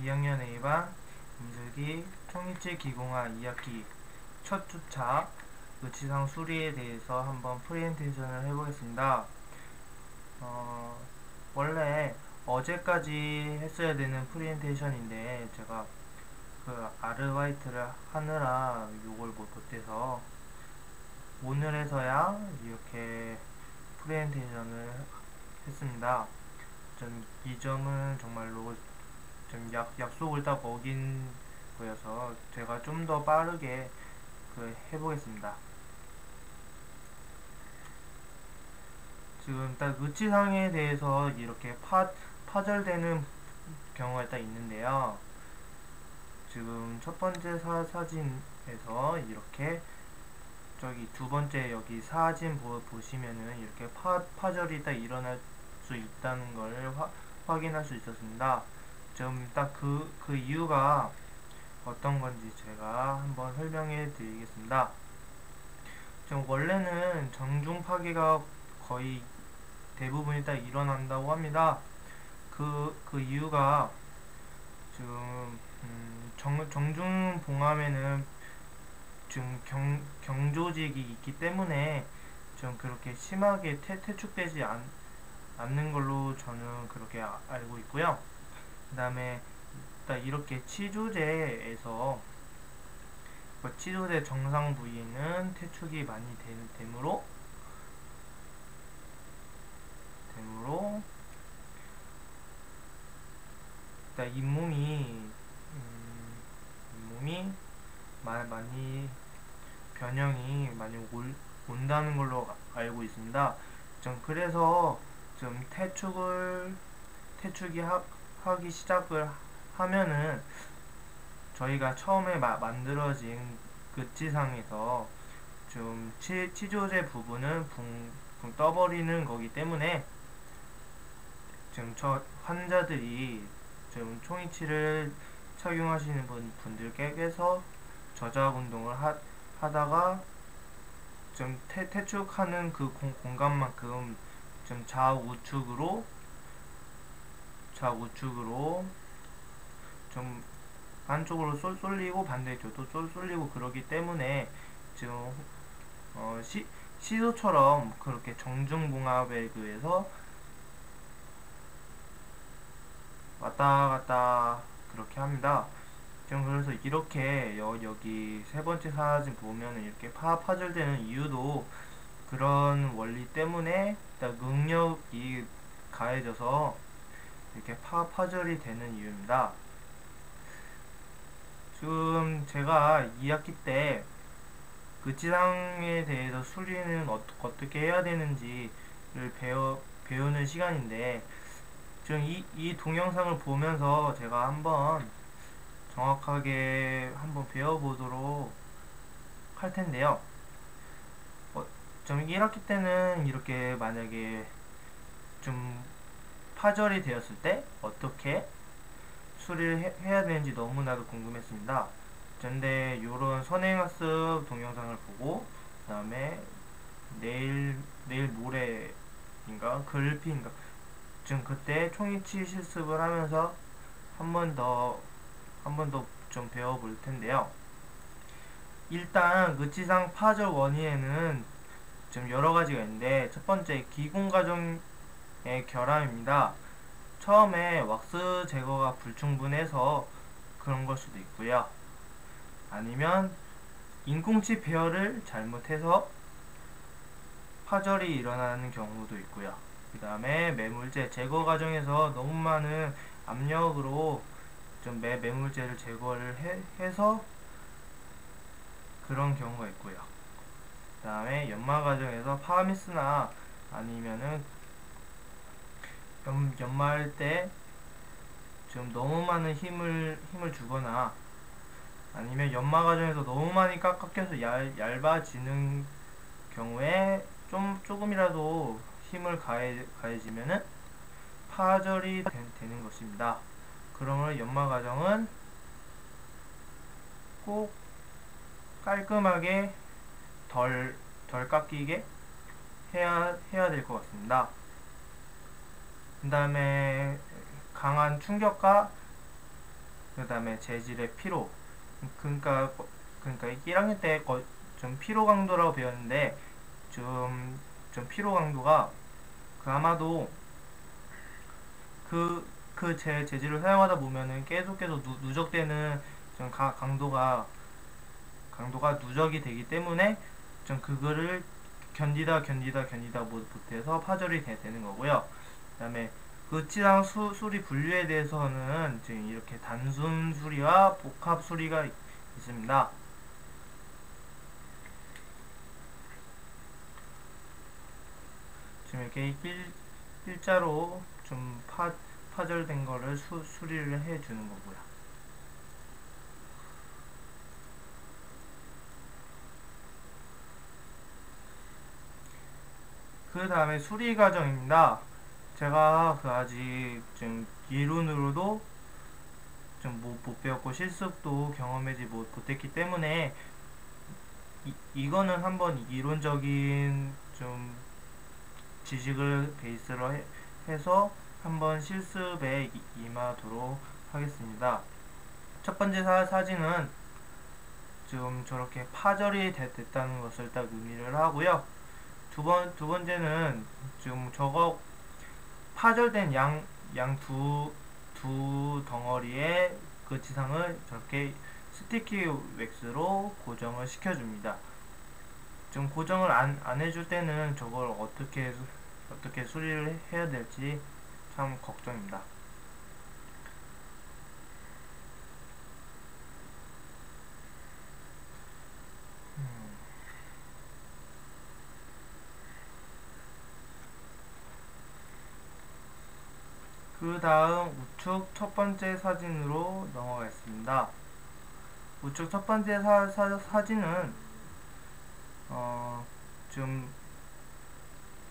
2학년 A반 임슬기 총이치 기공학 2학기 첫 주차 의치상 수리에 대해서 한번 프레젠테이션을 해보겠습니다. 원래 어제까지 했어야 되는 프레젠테이션인데 제가 그 아르바이트를 하느라 요걸 못해서 오늘에서야 이렇게 프레젠테이션을 했습니다. 이 점은 정말로 좀 약속을 딱 어긴 거여서 제가 좀 더 빠르게 해보겠습니다. 지금 딱 의치상에 대해서 이렇게 파절되는 경우가 딱 있는데요. 지금 첫 번째 사진에서 이렇게 저기 두 번째 여기 사진 보시면은 이렇게 파절이 딱 일어날 수 있다는 걸 확인할 수 있었습니다. 좀 딱 그 이유가 어떤 건지 제가 한번 설명해 드리겠습니다. 좀 원래는 정중 파괴가 거의 대부분이 딱 일어난다고 합니다. 그 이유가 지금 정중 봉암에는 좀 경조직이 있기 때문에 좀 그렇게 심하게 퇴축되지 않는 걸로 저는 그렇게 알고 있고요. 그 다음에 이렇게 치조제에서 치조제 정상 부위에는 퇴축이 많이 되므로 잇몸이 많이 변형이 많이 온다는 걸로 알고 있습니다. 그래서 좀 퇴축이 하기 시작을 하면은 저희가 처음에 만들어진 의치상에서 좀 치조제 부분은 붕 떠버리는 거기 때문에 지금 환자들이 좀 총이치를 착용하시는 분들께서 저작 운동을 하다가 좀 퇴축하는 그 공간만큼 좀 좌우측으로 좀 한쪽으로 쏠리고 반대쪽도 쏠리고 그러기 때문에 지금 시소처럼 그렇게 정중봉합에 의해서 왔다 갔다 그렇게 합니다. 지금 그래서 이렇게 여기 세 번째 사진 보면은 이렇게 파절되는 이유도 그런 원리 때문에 응력이 가해져서 이렇게 파절이 되는 이유입니다. 지금 제가 2학기 때 의치상에 대해서 수리는 어떻게 해야 되는지를 배우는 시간인데 지금 이 동영상을 보면서 제가 한번 정확하게 한번 배워보도록 할 텐데요. 좀 1학기 때는 이렇게 만약에 좀 파절이 되었을 때 어떻게 수리를 해야 되는지 너무나도 궁금했습니다. 근데 요런 선행학습 동영상을 보고 그 다음에 내일 모레인가 글피인가 지금 그때 총이치 실습을 하면서 한 번 더 좀 배워볼 텐데요. 일단 의치상 파절 원인에는 좀 여러 가지가 있는데 첫 번째 기공 과정의 결함입니다. 처음에 왁스 제거가 불충분해서 그런 걸 수도 있고요. 아니면 인공치 배열을 잘못해서 파절이 일어나는 경우도 있고요. 그 다음에 매물제 제거 과정에서 너무 많은 압력으로 좀 매물제를 제거를 해서 그런 경우가 있고요. 그 다음에 연마 과정에서 파미스나 아니면은 연마할 때 좀 너무 많은 힘을 주거나 아니면 연마 과정에서 너무 많이 깎여서 얇아지는 경우에 조금이라도 힘을 가해지면은 파절이 되는 것입니다. 그러므로 연마 과정은 꼭 깔끔하게 덜 깎이게 해야 될 것 같습니다. 그 다음에 강한 충격과 그 다음에 재질의 피로. 그러니까 1학년 때 좀 피로 강도라고 배웠는데 좀 피로 강도가 아마도 그 재질을 사용하다 보면은 계속 누적되는 좀 강도가 누적이 되기 때문에 좀 그거를 견디다 못해서 파절이 되는 거고요. 그 다음에 으치랑 수리 분류에 대해서는 지금 이렇게 단순 수리와 복합 수리가 있습니다. 지금 이렇게 일자로 좀 파절된 거를 수리를 해주는 거고요. 그 다음에 수리 과정입니다. 제가 아직 좀 이론으로도 좀 못 배웠고 실습도 경험하지 못했기 때문에 이거는 한번 이론적인 좀 지식을 베이스로 해서 한번 실습에 임하도록 하겠습니다. 첫 번째 사진은 지금 저렇게 파절이 됐다는 것을 딱 의미를 하고요. 두 번째는 지금 저거 파절된 양 두 덩어리의 그 지상을 저렇게 스티키 웩스로 고정을 시켜줍니다. 좀 고정을 안 해줄 때는 저걸 어떻게 수리를 해야 될지 참 걱정입니다. 그 다음 우측 첫 번째 사진으로 넘어가겠습니다. 우측 첫 번째 사진은 좀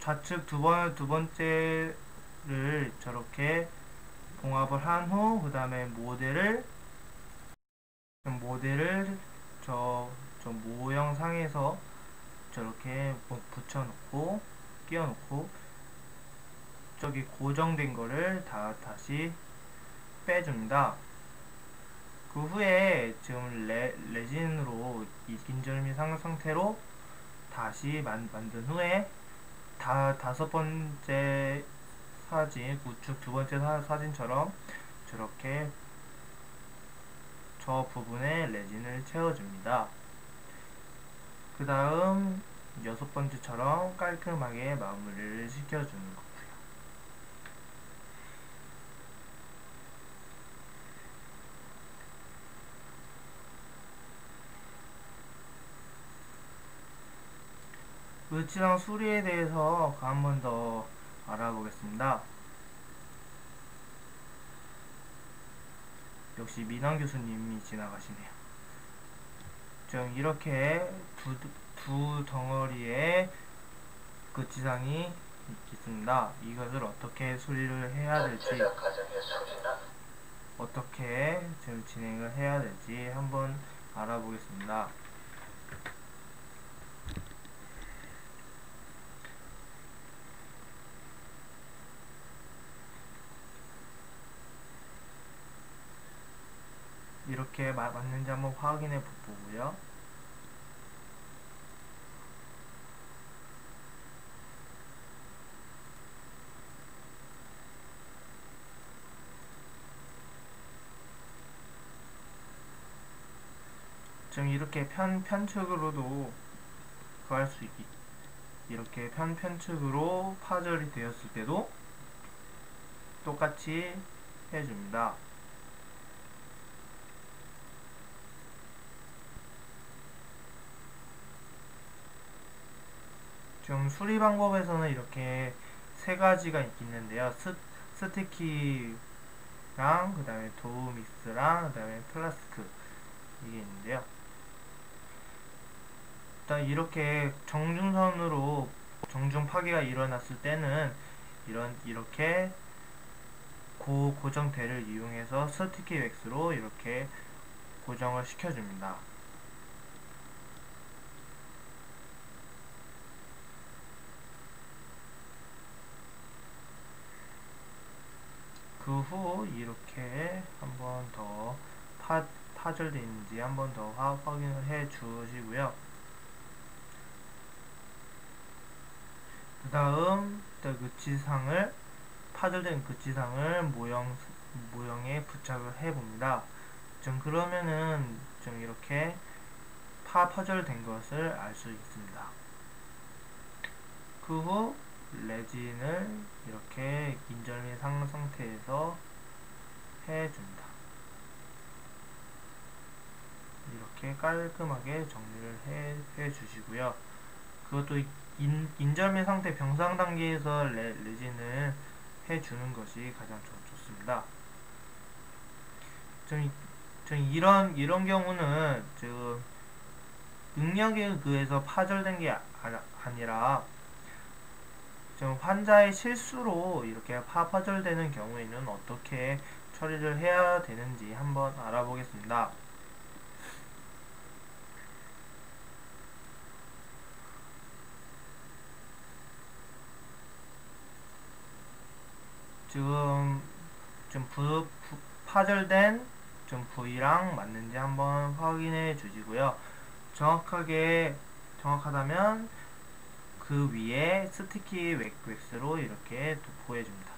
좌측 두 번째를 저렇게 봉합을 한 후 그 다음에 모델을 저 모형상에서 저렇게 붙여놓고 끼워놓고 저기 고정된 거를 다시 빼줍니다. 그 후에 지금 레진으로 인절미 상태로 다시 만든 후에 다섯 번째 사진, 우측 두 번째 사진처럼 저렇게 저 부분에 레진을 채워줍니다. 그 다음 여섯 번째처럼 깔끔하게 마무리를 시켜주는 거고요. 으치랑 수리에 대해서 한 번 더 알아보겠습니다. 역시 민환 교수님이 지나가시네요. 좀 이렇게 두 덩어리의 그 지상이 있습니다. 이것을 어떻게 수리를 해야 될지, 어떻게 좀 진행을 해야 될지 한번 알아보겠습니다. 이렇게 맞는지 한번 확인해 보고요. 좀 이렇게 편측으로도 구할 수 있기, 이렇게 편측으로 파절이 되었을 때도 똑같이 해줍니다. 좀 수리 방법에서는 이렇게 세 가지가 있는데요. 스티키랑 그 다음에 도우 믹스랑 그 다음에 플라스크 이게 있는데요. 일단 이렇게 정중선으로 정중 파괴가 일어났을 때는 이렇게 고정대를 이용해서 스티키 웩스로 이렇게 고정을 시켜줍니다. 그 후 이렇게 한 번 더 파절되어 있는지 한 번 더 확인을 해 주시고요. 그 다음 그 지상을 파절된 그 지상을 모형에 부착을 해 봅니다. 좀 그러면은 좀 이렇게 파절된 것을 알 수 있습니다. 그 후 레진을 이렇게 인절미 상태에서 해줍니다. 이렇게 깔끔하게 정리를 해 주시고요. 그것도 인절미 상태 병상 단계에서 레진을 해주는 것이 가장 좋습니다. 좀 이런 경우는 좀 능력에 의해서 파절된 게 아니라 좀 환자의 실수로 이렇게 파절되는 경우에는 어떻게 처리를 해야 되는지 한번 알아보겠습니다. 지금 좀 파절된 좀 부위랑 맞는지 한번 확인해 주시고요. 정확하다면 그 위에 스티키 웩스로 이렇게 도포해 줍니다.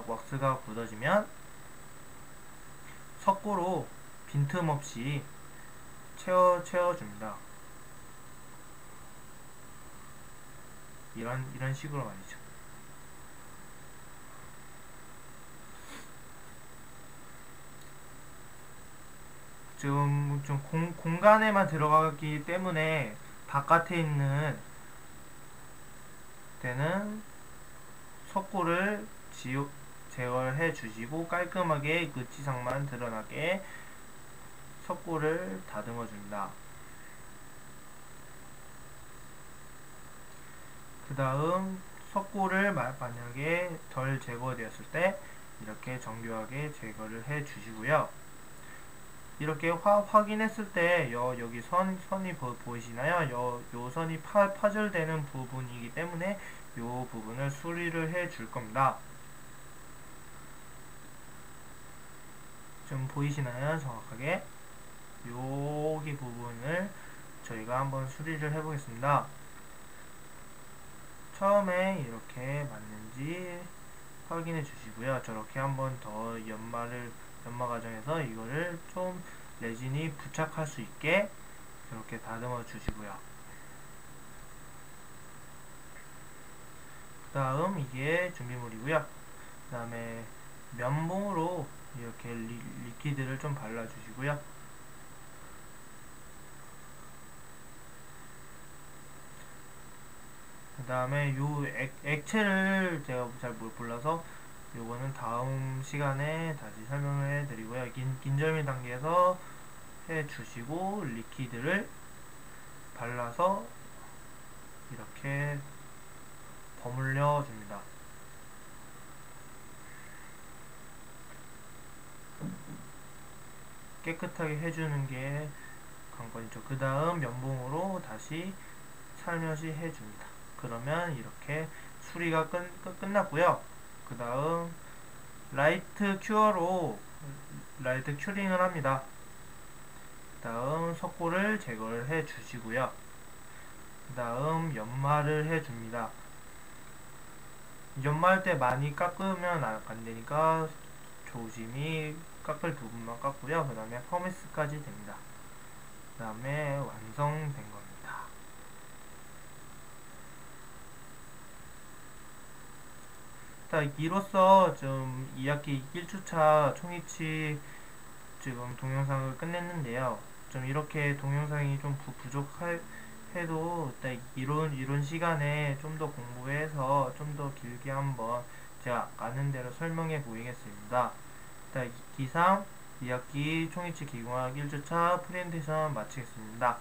왁스가 굳어지면 석고로 빈틈없이 채워줍니다. 이런 식으로 말이죠. 지금 좀 공간에만 들어가기 때문에 바깥에 있는 데는 석고를 제거를 해 주시고 깔끔하게 그 지상만 드러나게 석고를 다듬어 줍니다. 그 다음 석고를 만약에 덜 제거되었을 때 이렇게 정교하게 제거를 해 주시고요. 이렇게 확인했을 때 여기 선이 보이시나요? 요 선이 파절되는 부분이기 때문에 요 부분을 수리를 해 줄 겁니다. 좀 보이시나요? 정확하게 여기 부분을 저희가 한번 수리를 해 보겠습니다. 처음에 이렇게 맞는지 확인해 주시고요. 저렇게 한번 더 연마 과정에서 이거를 좀 레진이 부착할 수 있게 이렇게 다듬어 주시고요. 그 다음 이게 준비물이고요. 그 다음에 면봉으로 이렇게 리퀴드를 좀 발라 주시고요. 그 다음에 요 액체를 제가 잘 몰라서 요거는 다음 시간에 다시 설명을 해드리고요. 인절미 단계에서 해주시고 리퀴드를 발라서 이렇게 버물려 줍니다. 깨끗하게 해주는 게 관건이죠. 그 다음 면봉으로 다시 살며시 해줍니다. 그러면 이렇게 수리가 끝났고요. 그 다음 라이트 큐어로 라이트 큐링을 합니다. 그 다음 석고를 제거를 해 주시고요. 그 다음 연마를 해 줍니다. 연마할 때 많이 깎으면 안 되니까 조심히 깎을 부분만 깎고요. 그 다음에 퍼미스까지 됩니다. 그 다음에 완성된 겁니다. 이로써 좀 2학기 1주차 총이치 지금 동영상을 끝냈는데요. 좀 이렇게 동영상이 좀 부족해도 이론 시간에 좀 더 공부해서 좀 더 길게 한번 제가 아는 대로 설명해 보이겠습니다. 이상 2학기 총이치 기공학 1주차 프레젠테이션 마치겠습니다.